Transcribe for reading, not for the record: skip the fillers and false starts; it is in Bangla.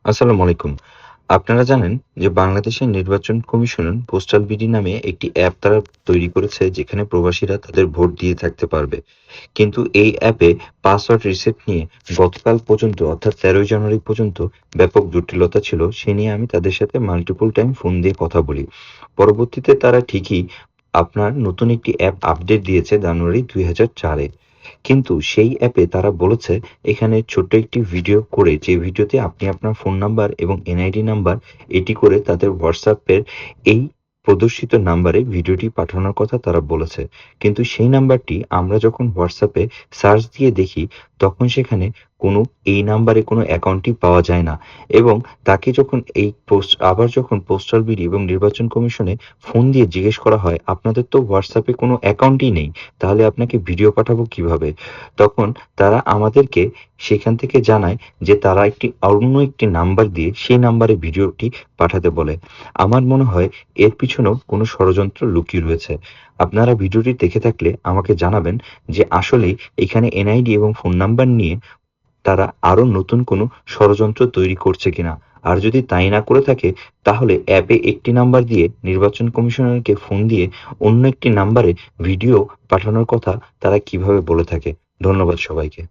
আসসালামু আলাইকুম। আপনারা জানেন যে বাংলাদেশের নির্বাচন কমিশন পোস্টাল বিডি নামে একটি অ্যাপ তারা তৈরি করেছে যেখানে প্রবাসীরা তাদের ভোট দিয়ে থাকতে পারবে। কিন্তু এই অ্যাপে পাসওয়ার্ড রিসেট নিয়ে গতকাল পর্যন্ত অর্থাৎ ১৩ই জানুয়ারি পর্যন্ত ব্যাপক জটিলতা ছিল। সে নিয়ে আমি তাদের সাথে মাল্টিপল টাইম ফোন দিয়ে কথা বলি। পরবর্তীতে তারা ঠিকই আপনার নতুন একটি অ্যাপ আপডেট দিয়েছে জানুয়ারি ২০০৪ এ। কিন্তু সেই অ্যাপে তারা বলেছে এখানে ছোট্ট একটি ভিডিও করে যে ভিডিওতে আপনি আপনার ফোন নাম্বার এবং এনআইডি নাম্বার এটি করে তাদের হোয়াটসঅ্যাপের এই প্রদর্শিত নাম্বারে ভিডিওটি পাঠানোর কথা তারা বলেছে। কিন্তু সেই নাম্বারটি আমরা যখন হোয়াটসঅ্যাপে সার্চ দিয়ে দেখি তখন সেখানে কোনো এই নাম্বারে কোনো অ্যাকাউন্টই পাওয়া যায় না। এবং তাকে যখন আবার যখন পোস্টাল বিডি এবং নির্বাচন কমিশনে ফোন দিয়ে জিজ্ঞেস করা হয়, আপনাদের তো হোয়াটসঅ্যাপে কোনো অ্যাকাউন্টই নেই, তাহলে আপনাকে ভিডিও পাঠাবো কিভাবে? তখন তারা আমাদেরকে সেখান থেকে জানায় যে তারা অন্য একটি নাম্বার দিয়ে সেই নাম্বারে ভিডিওটি পাঠাতে বলে। আমার মনে হয় এর পিছনেও কোনো ষড়যন্ত্র লুকিয়ে রয়েছে। আপনারা ভিডিওটি দেখে থাকলে আমাকে জানাবেন যে আসলেই এখানে এনআইডি এবং ফোন নাম্বার নিয়ে তারা আরো নতুন কোনো ষড়যন্ত্র তৈরি করছে কিনা। আর যদি তাই না করে থাকে তাহলে অ্যাপে একটি নাম্বার দিয়ে নির্বাচন কমিশনারকে ফোন দিয়ে অন্য একটি নাম্বারে ভিডিও পাঠানোর কথা তারা কিভাবে বলে থাকে। ধন্যবাদ সবাইকে।